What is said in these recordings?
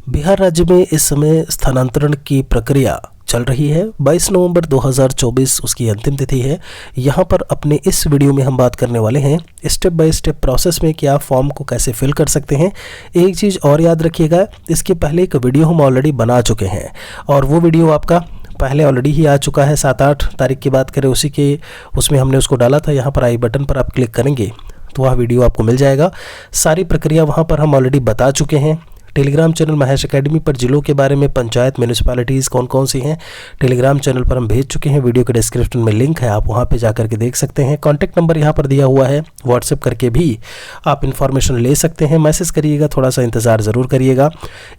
बिहार राज्य में इस समय स्थानांतरण की प्रक्रिया चल रही है। 22 नवंबर 2024 उसकी अंतिम तिथि है। यहाँ पर अपने इस वीडियो में हम बात करने वाले हैं स्टेप बाय स्टेप प्रोसेस में कि आप फॉर्म को कैसे फिल कर सकते हैं। एक चीज़ और याद रखिएगा, इसके पहले एक वीडियो हम ऑलरेडी बना चुके हैं और वो वीडियो आपका पहले ऑलरेडी ही आ चुका है। 7-8 तारीख की बात करें उसमें हमने उसको डाला था। यहाँ पर आई बटन पर आप क्लिक करेंगे तो वह वीडियो आपको मिल जाएगा। सारी प्रक्रिया वहाँ पर हम ऑलरेडी बता चुके हैं। टेलीग्राम चैनल महेश एकेडमी पर जिलों के बारे में, पंचायत म्यूनिसिपैलिटीज़ कौन कौन सी हैं, टेलीग्राम चैनल पर हम भेज चुके हैं। वीडियो के डिस्क्रिप्शन में लिंक है, आप वहां पे जाकर के देख सकते हैं। कॉन्टैक्ट नंबर यहां पर दिया हुआ है, व्हाट्सएप करके भी आप इन्फॉर्मेशन ले सकते हैं। मैसेज करिएगा, थोड़ा सा इंतज़ार ज़रूर करिएगा।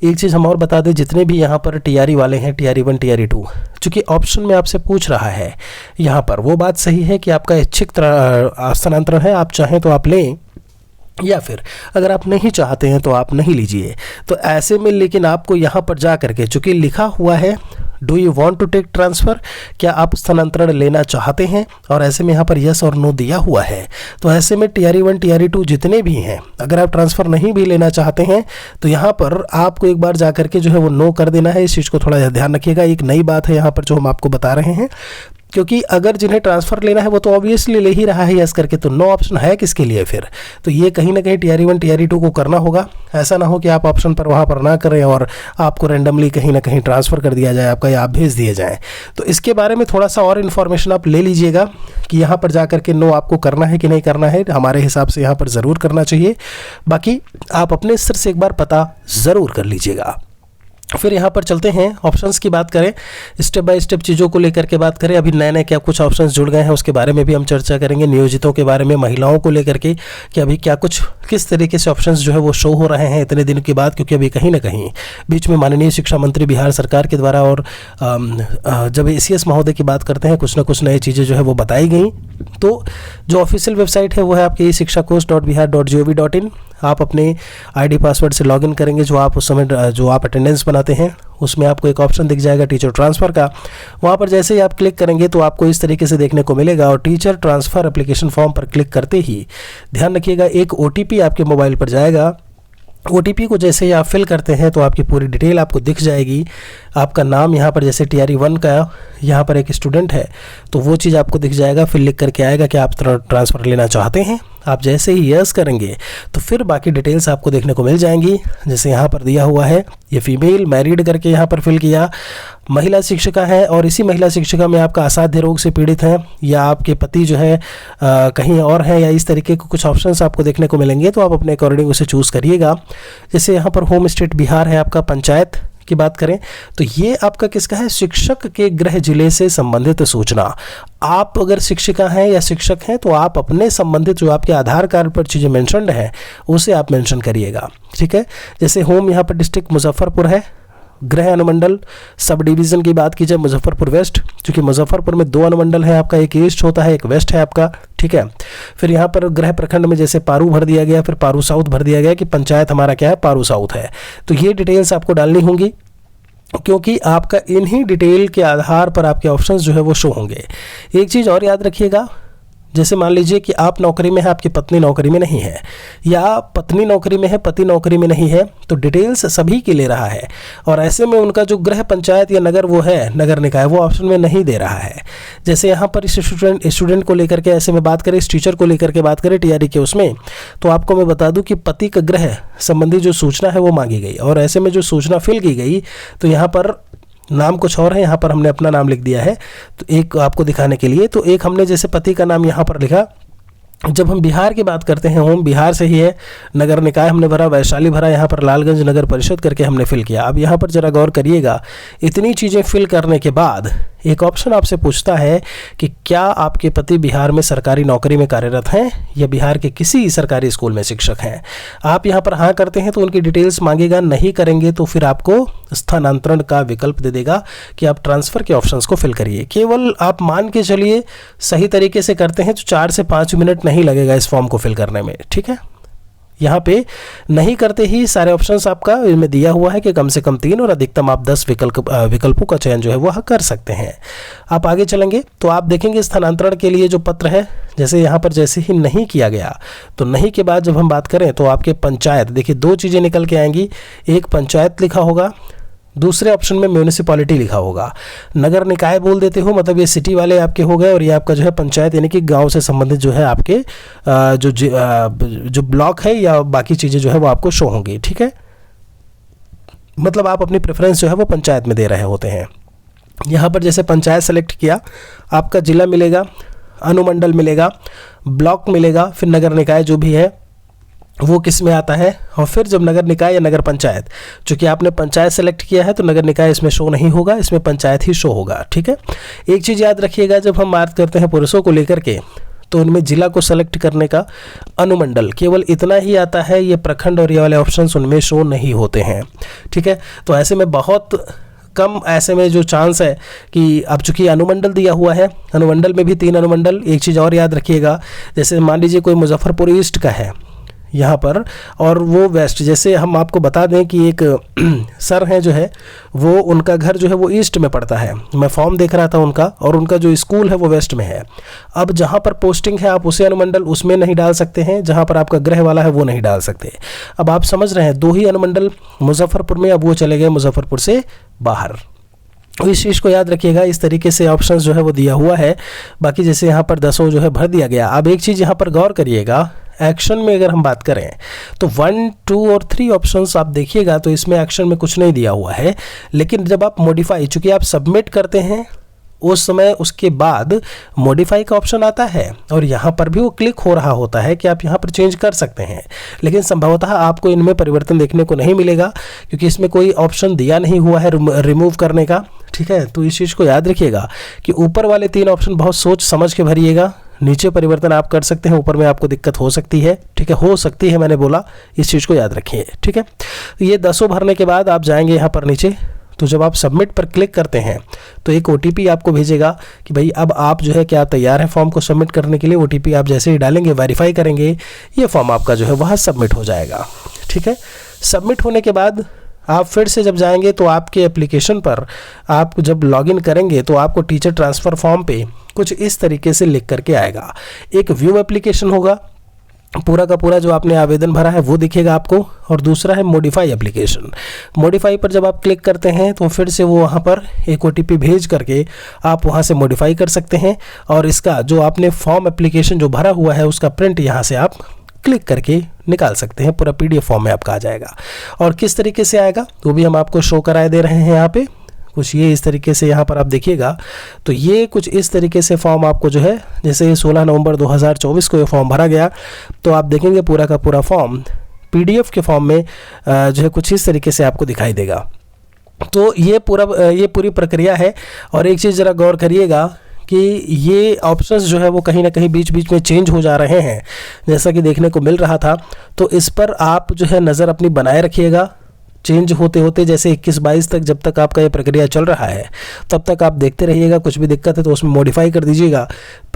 एक चीज़ हम और बता दें, जितने भी यहाँ पर टीआरई वाले हैं, टीआरई 1 टीआरई 2, चूँकि ऑप्शन में आपसे पूछ रहा है यहाँ पर, वो बात सही है कि आपका इच्छिक स्थानांतरण है, आप चाहें तो आप लें या फिर अगर आप नहीं चाहते हैं तो आप नहीं लीजिए। तो ऐसे में लेकिन आपको यहाँ पर जा करके, चूँकि लिखा हुआ है do you want to take transfer, क्या आप स्थानांतरण लेना चाहते हैं, और ऐसे में यहाँ पर यस और नो दिया हुआ है। तो ऐसे में टीआरई 1 टीआरई 2 जितने भी हैं, अगर आप ट्रांसफ़र नहीं भी लेना चाहते हैं तो यहाँ पर आपको एक बार जा करके जो है वो नो कर देना है। इस चीज़ को थोड़ा ध्यान रखिएगा। एक नई बात है यहाँ पर जो हम आपको बता रहे हैं, क्योंकि अगर जिन्हें ट्रांसफ़र लेना है वो तो ऑब्वियसली ले ही रहा है यस करके, तो नो ऑप्शन है किसके लिए फिर। तो ये कहीं ना कहीं टीआरई 1 टीआरई 2 को करना होगा। ऐसा ना हो कि आप ऑप्शन पर वहाँ पर ना करें और आपको रैंडमली कहीं ना कहीं ट्रांसफ़र कर दिया जाए आपका, या आप भेज दिए जाएँ। तो इसके बारे में थोड़ा सा और इन्फॉर्मेशन आप ले लीजिएगा कि यहाँ पर जा करके नो आपको करना है कि नहीं करना है। हमारे हिसाब से यहाँ पर ज़रूर करना चाहिए, बाकी आप अपने स्तर से एक बार पता ज़रूर कर लीजिएगा। फिर यहाँ पर चलते हैं, ऑप्शंस की बात करें, स्टेप बाय स्टेप चीज़ों को लेकर के बात करें। अभी नए नए क्या कुछ ऑप्शंस जुड़ गए हैं उसके बारे में भी हम चर्चा करेंगे। नियोजितों के बारे में, महिलाओं को लेकर के कि अभी क्या कुछ किस तरीके से ऑप्शंस जो है वो शो हो रहे हैं इतने दिन के बाद, क्योंकि अभी कहीं ना कहीं बीच में माननीय शिक्षा मंत्री बिहार सरकार के द्वारा और जब एसीएस महोदय की बात करते हैं, कुछ ना कुछ नई चीज़ें जो है वो बताई गई। तो जो ऑफिशियल वेबसाइट है वो है आपकी shikshakosh.bihar.gov.in। आप अपने आईडी पासवर्ड से लॉगिन करेंगे, जो आप उस समय जो आप अटेंडेंस बनाते हैं उसमें आपको एक ऑप्शन दिख जाएगा टीचर ट्रांसफ़र का। वहाँ पर जैसे ही आप क्लिक करेंगे तो आपको इस तरीके से देखने को मिलेगा, और टीचर ट्रांसफ़र एप्लीकेशन फॉर्म पर क्लिक करते ही ध्यान रखिएगा एक OTP आपके मोबाइल पर जाएगा। OTP को जैसे ही आप फिल करते हैं तो आपकी पूरी डिटेल आपको दिख जाएगी। आपका नाम यहाँ पर जैसे टीआरई 1 का यहाँ पर एक स्टूडेंट है तो वो चीज़ आपको दिख जाएगा, फिर लिख करके आएगा कि आप ट्रांसफ़र लेना चाहते हैं। आप जैसे ही यस करेंगे तो फिर बाकी डिटेल्स आपको देखने को मिल जाएंगी। जैसे यहाँ पर दिया हुआ है, ये फीमेल मैरिड करके यहाँ पर फिल किया, महिला शिक्षिका है, और इसी महिला शिक्षिका में आपका असाध्य रोग से पीड़ित हैं या आपके पति जो है कहीं और हैं, या इस तरीके के कुछ ऑप्शंस आपको देखने को मिलेंगे। तो आप अपने अकॉर्डिंग उसे चूज़ करिएगा। जैसे यहाँ पर होम स्टेट बिहार है आपका, पंचायत की बात करें तो ये आपका किसका है, शिक्षक के गृह जिले से संबंधित सूचना। आप अगर शिक्षिका हैं या शिक्षक हैं तो आप अपने संबंधित जो आपके आधार कार्ड पर चीज़ें मेंशन्ड हैं उसे आप मेंशन करिएगा, ठीक है। जैसे होम यहाँ पर डिस्ट्रिक्ट मुजफ्फरपुर है, गृह अनुमंडल सब डिवीज़न की बात की जाए मुजफ्फरपुर वेस्ट, क्योंकि मुजफ्फरपुर में 2 अनुमंडल है आपका, एक ईस्ट होता है एक वेस्ट है आपका, ठीक है। फिर यहाँ पर गृह प्रखंड में जैसे पारू भर दिया गया, फिर पारू साउथ भर दिया गया कि पंचायत हमारा क्या है, पारू साउथ है। तो ये डिटेल्स आपको डालनी होंगी, क्योंकि आपका इन्हीं डिटेल के आधार पर आपके ऑप्शंस जो है वो शो होंगे। एक चीज़ और याद रखिएगा, जैसे मान लीजिए कि आप नौकरी में हैं, आपकी पत्नी नौकरी में नहीं है, या पत्नी नौकरी में है पति नौकरी में नहीं है, तो डिटेल्स सभी के ले रहा है, और ऐसे में उनका जो गृह पंचायत या नगर वो है, नगर निकाय, वो ऑप्शन में नहीं दे रहा है। जैसे यहाँ पर इस स्टूडेंट को लेकर के ऐसे में बात करें, इस टीचर को लेकर के बात करें टीआरई के उसमें, तो आपको मैं बता दूं कि पति का गृह संबंधी जो सूचना है वो मांगी गई, और ऐसे में जो सूचना फिल की गई तो यहाँ पर नाम कुछ और है, यहाँ पर हमने अपना नाम लिख दिया है तो एक आपको दिखाने के लिए। तो एक हमने जैसे पति का नाम यहाँ पर लिखा। जब हम बिहार की बात करते हैं, होम बिहार से ही है, नगर निकाय हमने भरा, वैशाली भरा, यहाँ पर लालगंज नगर परिषद करके हमने फिल किया। अब यहाँ पर जरा गौर करिएगा, इतनी चीज़ें फिल करने के बाद एक ऑप्शन आपसे पूछता है कि क्या आपके पति बिहार में सरकारी नौकरी में कार्यरत हैं या बिहार के किसी सरकारी स्कूल में शिक्षक हैं। आप यहाँ पर हाँ करते हैं तो उनकी डिटेल्स मांगेगा, नहीं करेंगे तो फिर आपको स्थानांतरण का विकल्प दे देगा कि आप ट्रांसफ़र के ऑप्शंस को फिल करिए। केवल आप मान के चलिए सही तरीके से करते हैं तो 4 से 5 मिनट नहीं लगेगा इस फॉर्म को फिल करने में, ठीक है। यहाँ पे नहीं करते ही सारे ऑप्शंस आपका इनमें दिया हुआ है कि कम से कम 3 और अधिकतम आप 10 विकल्पों का चयन जो है वह कर सकते हैं। आप आगे चलेंगे तो आप देखेंगे स्थानांतरण के लिए जो पत्र है, जैसे यहाँ पर जैसे ही नहीं किया गया तो नहीं के बाद जब हम बात करें तो आपके पंचायत, देखिए 2 चीज़ें निकल के आएंगी, एक पंचायत लिखा होगा, दूसरे ऑप्शन में म्यूनिसिपैलिटी लिखा होगा। नगर निकाय बोल देते हो, मतलब ये सिटी वाले आपके हो गए, और ये आपका जो है पंचायत यानी कि गांव से संबंधित जो है आपके जो ब्लॉक है या बाकी चीज़ें जो है वो आपको शो होंगी। ठीक है, मतलब आप अपनी प्रेफरेंस जो है वो पंचायत में दे रहे होते हैं। यहाँ पर जैसे पंचायत सेलेक्ट किया, आपका जिला मिलेगा, अनुमंडल मिलेगा, ब्लॉक मिलेगा, फिर नगर निकाय जो भी है वो किस में आता है, और फिर जब नगर निकाय या नगर पंचायत, चूँकि आपने पंचायत सेलेक्ट किया है तो नगर निकाय इसमें शो नहीं होगा, इसमें पंचायत ही शो होगा। ठीक है, एक चीज़ याद रखिएगा, जब हम बात करते हैं पुरुषों को लेकर के तो उनमें जिला को सेलेक्ट करने का अनुमंडल केवल इतना ही आता है, ये प्रखंड और ये वाले ऑप्शंस उनमें शो नहीं होते हैं। ठीक है, तो ऐसे में बहुत कम ऐसे में जो चांस है कि अब चूंकि अनुमंडल दिया हुआ है, अनुमंडल में भी 3 अनुमंडल। एक चीज़ और याद रखिएगा, जैसे मान लीजिए कोई मुजफ्फरपुर ईस्ट का है यहाँ पर और वो वेस्ट, जैसे हम आपको बता दें कि एक सर हैं जो है वो, उनका घर जो है वो ईस्ट में पड़ता है, मैं फॉर्म देख रहा था उनका, और उनका जो स्कूल है वो वेस्ट में है। अब जहाँ पर पोस्टिंग है आप उसे अनुमंडल उसमें नहीं डाल सकते हैं, जहाँ पर आपका गृह वाला है वो नहीं डाल सकते। अब आप समझ रहे हैं, 2 ही अनुमंडल मुजफ्फरपुर में, अब वो चले गए मुजफ्फरपुर से बाहर। इस चीज़ को याद रखिएगा, इस तरीके से ऑप्शंस जो है वो दिया हुआ है। बाकी जैसे यहाँ पर 10 जो है भर दिया गया। अब एक चीज़ यहाँ पर गौर करिएगा, एक्शन में अगर हम बात करें तो 1, 2 और 3 ऑप्शंस आप देखिएगा तो इसमें एक्शन में कुछ नहीं दिया हुआ है, लेकिन जब आप मॉडिफाई, चूँकि आप सबमिट करते हैं उस समय उसके बाद मॉडिफाई का ऑप्शन आता है और यहाँ पर भी वो क्लिक हो रहा होता है कि आप यहाँ पर चेंज कर सकते हैं, लेकिन संभवतः आपको इनमें परिवर्तन देखने को नहीं मिलेगा क्योंकि इसमें कोई ऑप्शन दिया नहीं हुआ है रिमूव करने का। ठीक है, तो इस चीज़ को याद रखिएगा कि ऊपर वाले 3 ऑप्शन बहुत सोच समझ के भरिएगा, नीचे परिवर्तन आप कर सकते हैं, ऊपर में आपको दिक्कत हो सकती है। ठीक है, हो सकती है मैंने बोला, इस चीज़ को याद रखिए। ठीक है, ये 10 भरने के बाद आप जाएंगे यहाँ पर नीचे, तो जब आप सबमिट पर क्लिक करते हैं तो एक OTP आपको भेजेगा कि भाई अब आप जो है क्या तैयार है फॉर्म को सबमिट करने के लिए। OTP आप जैसे ही डालेंगे, वेरीफाई करेंगे, ये फॉर्म आपका जो है वह सबमिट हो जाएगा। ठीक है, सबमिट होने के बाद आप फिर से जब जाएंगे तो आपके एप्लीकेशन पर आप जब लॉगिन करेंगे तो आपको टीचर ट्रांसफ़र फॉर्म पे कुछ इस तरीके से लिख करके आएगा। एक व्यू एप्लीकेशन होगा, पूरा का पूरा जो आपने आवेदन भरा है वो दिखेगा आपको, और दूसरा है मॉडिफाई एप्लीकेशन। मॉडिफाई पर जब आप क्लिक करते हैं तो फिर से वो वहाँ पर एक OTP भेज करके आप वहाँ से मॉडिफाई कर सकते हैं, और इसका जो आपने फॉर्म एप्लीकेशन जो भरा हुआ है उसका प्रिंट यहाँ से आप क्लिक करके निकाल सकते हैं, पूरा PDF फॉर्म में आपका आ जाएगा। और किस तरीके से आएगा वो भी हम आपको शो कराए दे रहे हैं यहाँ पे, कुछ ये इस तरीके से यहाँ पर आप देखिएगा तो ये कुछ इस तरीके से फॉर्म आपको जो है, जैसे 16 नवंबर 2024 को ये फॉर्म भरा गया तो आप देखेंगे पूरा का पूरा फॉर्म PDF के फॉर्म में जो है कुछ इस तरीके से आपको दिखाई देगा। तो ये पूरी प्रक्रिया है। और एक चीज़ ज़रा गौर करिएगा कि ये ऑप्शंस जो है वो कहीं ना कहीं बीच बीच में चेंज हो जा रहे हैं, जैसा कि देखने को मिल रहा था, तो इस पर आप जो है नज़र अपनी बनाए रखिएगा। चेंज होते होते जैसे 21-22 तक जब तक आपका ये प्रक्रिया चल रहा है तब तक आप देखते रहिएगा, कुछ भी दिक्कत है तो उसमें मॉडिफाई कर दीजिएगा,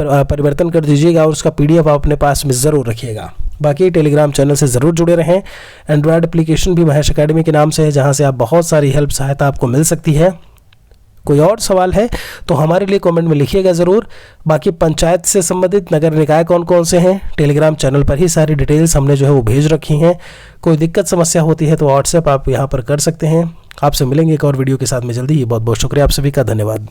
परिवर्तन कर दीजिएगा, और उसका PDF आप अपने पास में ज़रूर रखिएगा। बाकी टेलीग्राम चैनल से ज़रूर जुड़े रहें। एंड्रॉयड एप्लीकेशन भी महेश अकेडमी के नाम से है, जहाँ से आप बहुत सारी हेल्प सहायता आपको मिल सकती है। कोई और सवाल है तो हमारे लिए कमेंट में लिखिएगा ज़रूर। बाकी पंचायत से संबंधित नगर निकाय कौन कौन से हैं, टेलीग्राम चैनल पर ही सारी डिटेल्स हमने जो है वो भेज रखी हैं। कोई दिक्कत समस्या होती है तो व्हाट्सएप आप यहाँ पर कर सकते हैं। आपसे मिलेंगे एक और वीडियो के साथ में जल्दी ही। बहुत बहुत शुक्रिया आप सभी का, धन्यवाद।